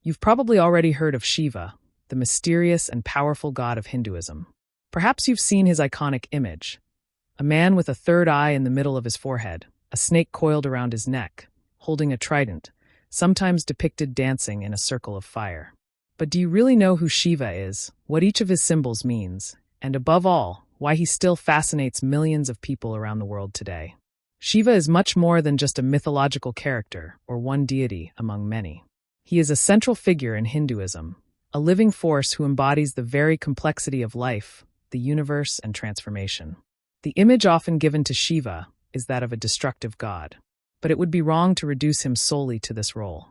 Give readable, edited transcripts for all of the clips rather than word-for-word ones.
You've probably already heard of Shiva, the mysterious and powerful god of Hinduism. Perhaps you've seen his iconic image, a man with a third eye in the middle of his forehead, a snake coiled around his neck, holding a trident, sometimes depicted dancing in a circle of fire. But do you really know who Shiva is, what each of his symbols means, and above all, why he still fascinates millions of people around the world today? Shiva is much more than just a mythological character or one deity among many. He is a central figure in Hinduism, a living force who embodies the very complexity of life, the universe, and transformation. The image often given to Shiva is that of a destructive god, but it would be wrong to reduce him solely to this role.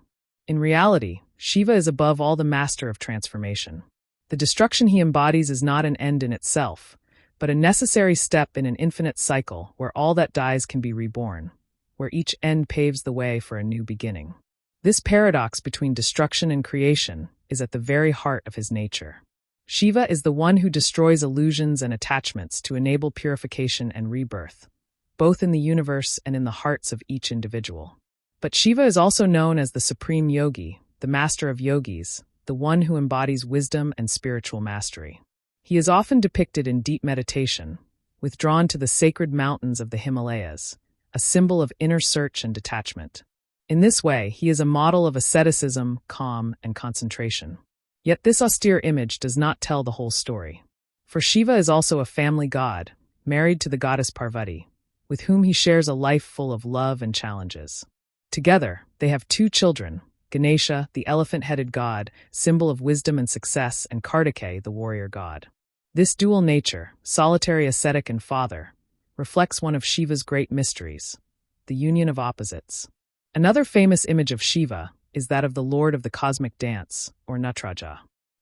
In reality, Shiva is above all the master of transformation. The destruction he embodies is not an end in itself, but a necessary step in an infinite cycle where all that dies can be reborn, where each end paves the way for a new beginning. This paradox between destruction and creation is at the very heart of his nature. Shiva is the one who destroys illusions and attachments to enable purification and rebirth, both in the universe and in the hearts of each individual. But Shiva is also known as the supreme yogi, the master of yogis, the one who embodies wisdom and spiritual mastery. He is often depicted in deep meditation, withdrawn to the sacred mountains of the Himalayas, a symbol of inner search and detachment. In this way, he is a model of asceticism, calm, and concentration. Yet this austere image does not tell the whole story. For Shiva is also a family god, married to the goddess Parvati, with whom he shares a life full of love and challenges. Together, they have 2 children, Ganesha, the elephant-headed god, symbol of wisdom and success, and Kartikeya, the warrior god. This dual nature, solitary ascetic and father, reflects one of Shiva's great mysteries, the union of opposites. Another famous image of Shiva is that of the Lord of the Cosmic Dance, or Natraja.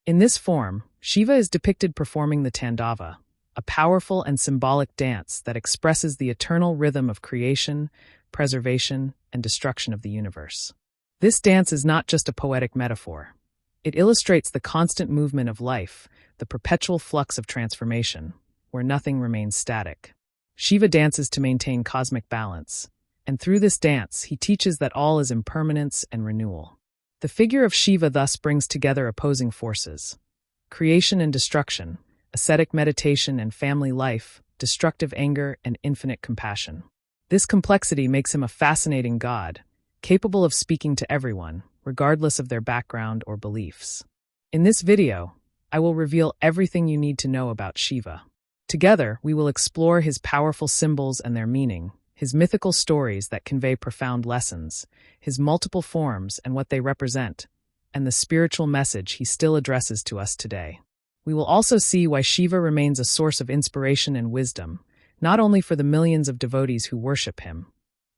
In this form, Shiva is depicted performing the Tandava, a powerful and symbolic dance that expresses the eternal rhythm of creation, preservation, and destruction of the universe. This dance is not just a poetic metaphor. It illustrates the constant movement of life, the perpetual flux of transformation, where nothing remains static. Shiva dances to maintain cosmic balance, and through this dance, he teaches that all is impermanence and renewal. The figure of Shiva thus brings together opposing forces: creation and destruction, ascetic meditation and family life, destructive anger and infinite compassion. This complexity makes him a fascinating god, capable of speaking to everyone, regardless of their background or beliefs. In this video, I will reveal everything you need to know about Shiva. Together, we will explore his powerful symbols and their meaning, his mythical stories that convey profound lessons, his multiple forms and what they represent, and the spiritual message he still addresses to us today. We will also see why Shiva remains a source of inspiration and wisdom, not only for the millions of devotees who worship him,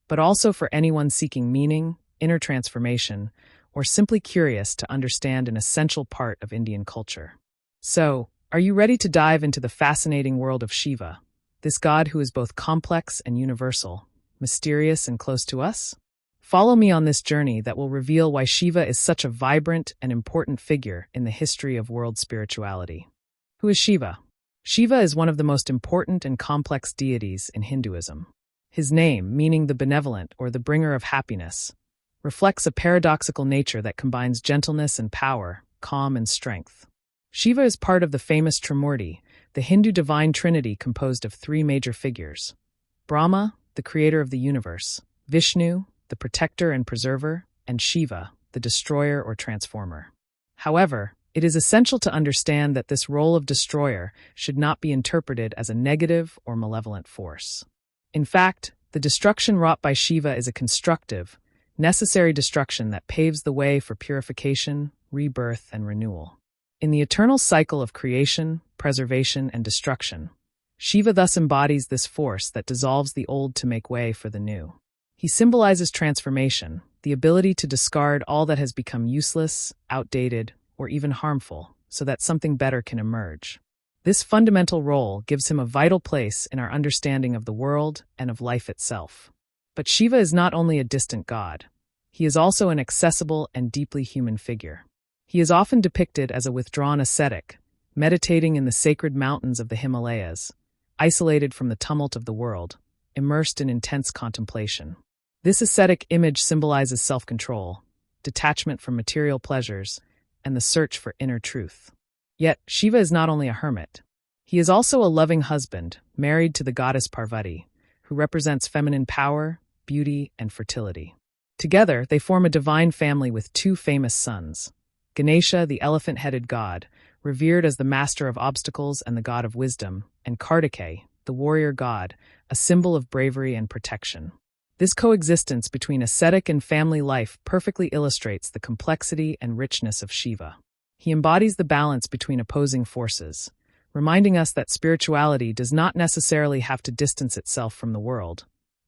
but also for anyone seeking meaning, inner transformation, or simply curious to understand an essential part of Indian culture. So, are you ready to dive into the fascinating world of Shiva, this god who is both complex and universal, mysterious and close to us? Follow me on this journey that will reveal why Shiva is such a vibrant and important figure in the history of world spirituality. Who is Shiva? Shiva is one of the most important and complex deities in Hinduism. His name, meaning the benevolent or the bringer of happiness, reflects a paradoxical nature that combines gentleness and power, calm and strength. Shiva is part of the famous Trimurti, the Hindu divine trinity composed of 3 major figures: Brahma, the creator of the universe; Vishnu, the protector and preserver; and Shiva, the destroyer or transformer. However, it is essential to understand that this role of destroyer should not be interpreted as a negative or malevolent force. In fact, the destruction wrought by Shiva is a constructive, necessary destruction that paves the way for purification, rebirth, and renewal. In the eternal cycle of creation, preservation, and destruction, Shiva thus embodies this force that dissolves the old to make way for the new. He symbolizes transformation, the ability to discard all that has become useless, outdated, or even harmful, so that something better can emerge. This fundamental role gives him a vital place in our understanding of the world and of life itself. But Shiva is not only a distant god. He is also an accessible and deeply human figure. He is often depicted as a withdrawn ascetic, meditating in the sacred mountains of the Himalayas, isolated from the tumult of the world, immersed in intense contemplation. This ascetic image symbolizes self-control, detachment from material pleasures, and the search for inner truth. Yet, Shiva is not only a hermit. He is also a loving husband, married to the goddess Parvati, who represents feminine power, beauty, and fertility. Together, they form a divine family with two famous sons: Ganesha, the elephant-headed god, revered as the master of obstacles and the god of wisdom, and Kartikeya, the warrior god, a symbol of bravery and protection. This coexistence between ascetic and family life perfectly illustrates the complexity and richness of Shiva. He embodies the balance between opposing forces, reminding us that spirituality does not necessarily have to distance itself from the world,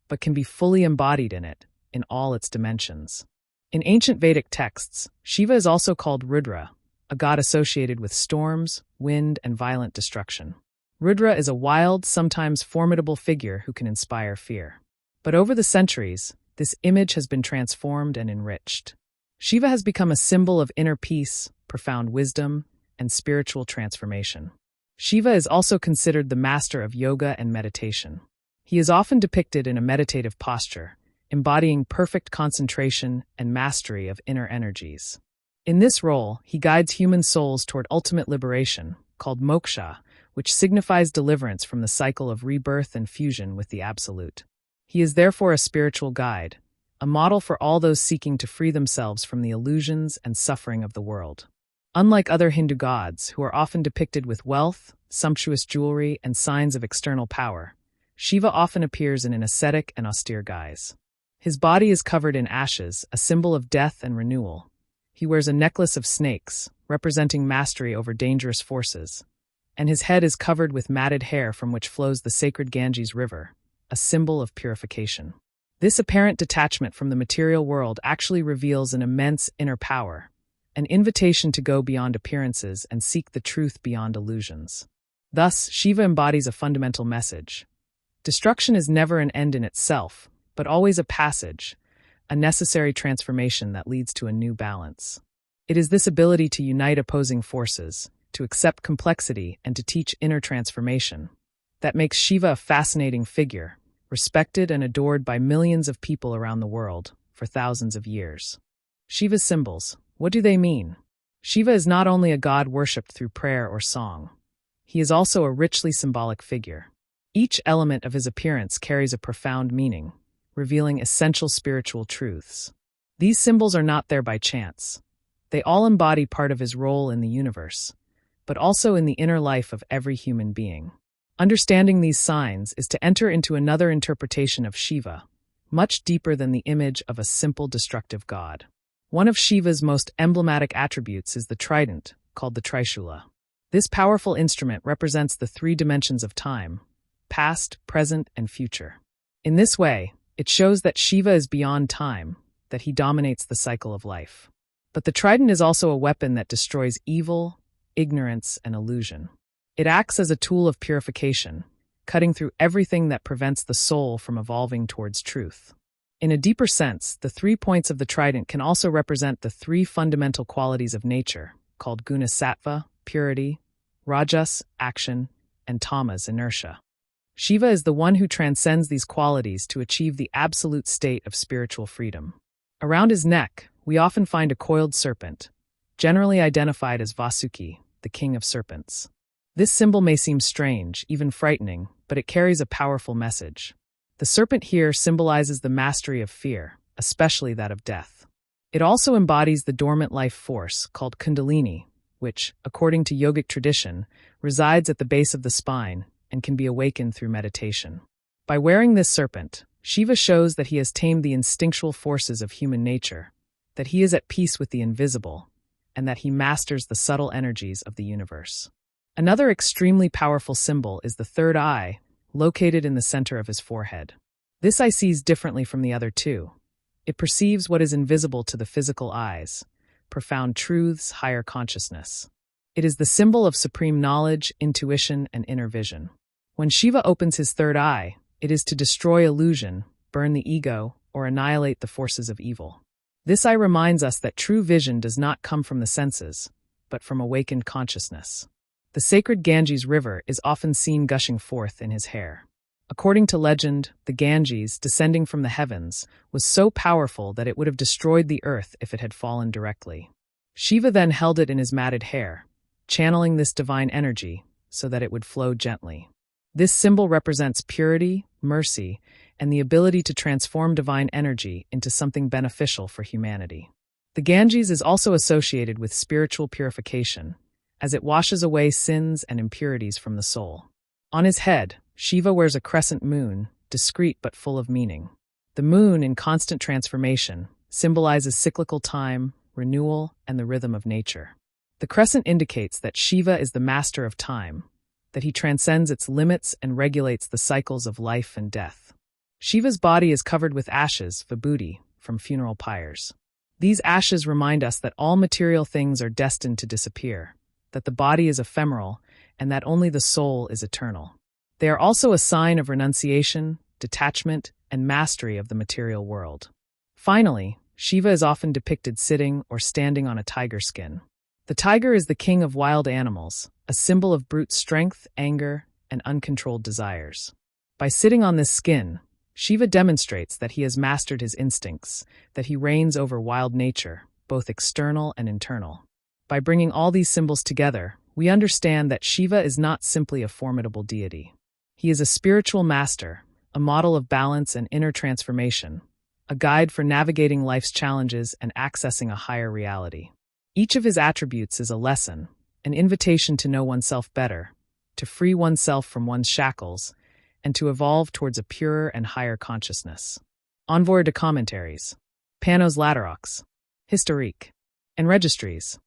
but can be fully embodied in it, in all its dimensions. In ancient Vedic texts, Shiva is also called Rudra, a god associated with storms, wind, and violent destruction. Rudra is a wild, sometimes formidable figure who can inspire fear. But over the centuries, this image has been transformed and enriched. Shiva has become a symbol of inner peace, profound wisdom, and spiritual transformation. Shiva is also considered the master of yoga and meditation. He is often depicted in a meditative posture, embodying perfect concentration and mastery of inner energies. In this role, he guides human souls toward ultimate liberation, called moksha, which signifies deliverance from the cycle of rebirth and fusion with the Absolute. He is therefore a spiritual guide, a model for all those seeking to free themselves from the illusions and suffering of the world. Unlike other Hindu gods, who are often depicted with wealth, sumptuous jewelry, and signs of external power, Shiva often appears in an ascetic and austere guise. His body is covered in ashes, a symbol of death and renewal. He wears a necklace of snakes, representing mastery over dangerous forces, and his head is covered with matted hair from which flows the sacred Ganges River, a symbol of purification. This apparent detachment from the material world actually reveals an immense inner power, an invitation to go beyond appearances and seek the truth beyond illusions. Thus, Shiva embodies a fundamental message. Destruction is never an end in itself, but always a passage, a necessary transformation that leads to a new balance. It is this ability to unite opposing forces, to accept complexity, and to teach inner transformation that makes Shiva a fascinating figure, respected and adored by millions of people around the world for thousands of years. Shiva's symbols. What do they mean? Shiva is not only a god worshipped through prayer or song. He is also a richly symbolic figure. Each element of his appearance carries a profound meaning, revealing essential spiritual truths. These symbols are not there by chance. They all embody part of his role in the universe, but also in the inner life of every human being. Understanding these signs is to enter into another interpretation of Shiva, much deeper than the image of a simple destructive god. One of Shiva's most emblematic attributes is the trident, called the Trishula. This powerful instrument represents the three dimensions of time: past, present, and future. In this way, it shows that Shiva is beyond time, that he dominates the cycle of life. But the trident is also a weapon that destroys evil, ignorance, and illusion. It acts as a tool of purification, cutting through everything that prevents the soul from evolving towards truth. In a deeper sense, the 3 points of the trident can also represent the 3 fundamental qualities of nature, called guna sattva, purity, rajas, action, and tamas, inertia. Shiva is the one who transcends these qualities to achieve the absolute state of spiritual freedom. Around his neck, we often find a coiled serpent, generally identified as Vasuki, the king of serpents. This symbol may seem strange, even frightening, but it carries a powerful message. The serpent here symbolizes the mastery of fear, especially that of death. It also embodies the dormant life force, called Kundalini, which, according to yogic tradition, resides at the base of the spine and can be awakened through meditation. By wearing this serpent, Shiva shows that he has tamed the instinctual forces of human nature, that he is at peace with the invisible, and that he masters the subtle energies of the universe. Another extremely powerful symbol is the third eye, located in the center of his forehead. This eye sees differently from the other two. It perceives what is invisible to the physical eyes, profound truths, higher consciousness. It is the symbol of supreme knowledge, intuition, and inner vision. When Shiva opens his third eye, it is to destroy illusion, burn the ego, or annihilate the forces of evil. This eye reminds us that true vision does not come from the senses, but from awakened consciousness. The sacred Ganges River is often seen gushing forth in his hair. According to legend, the Ganges, descending from the heavens, was so powerful that it would have destroyed the earth if it had fallen directly. Shiva then held it in his matted hair, channeling this divine energy so that it would flow gently. This symbol represents purity, mercy, and the ability to transform divine energy into something beneficial for humanity. The Ganges is also associated with spiritual purification, as it washes away sins and impurities from the soul. On his head, Shiva wears a crescent moon, discreet but full of meaning. The moon, in constant transformation, symbolizes cyclical time, renewal, and the rhythm of nature. The crescent indicates that Shiva is the master of time, that he transcends its limits and regulates the cycles of life and death. Shiva's body is covered with ashes, vibhuti, from funeral pyres. These ashes remind us that all material things are destined to disappear, that the body is ephemeral, and that only the soul is eternal. They are also a sign of renunciation, detachment, and mastery of the material world. Finally, Shiva is often depicted sitting or standing on a tiger skin. The tiger is the king of wild animals, a symbol of brute strength, anger, and uncontrolled desires. By sitting on this skin, Shiva demonstrates that he has mastered his instincts, that he reigns over wild nature, both external and internal. By bringing all these symbols together, we understand that Shiva is not simply a formidable deity. He is a spiritual master, a model of balance and inner transformation, a guide for navigating life's challenges and accessing a higher reality. Each of his attributes is a lesson, an invitation to know oneself better, to free oneself from one's shackles, and to evolve towards a purer and higher consciousness. Envoy de commentaries, Panos Laterox, Historique, and Registries.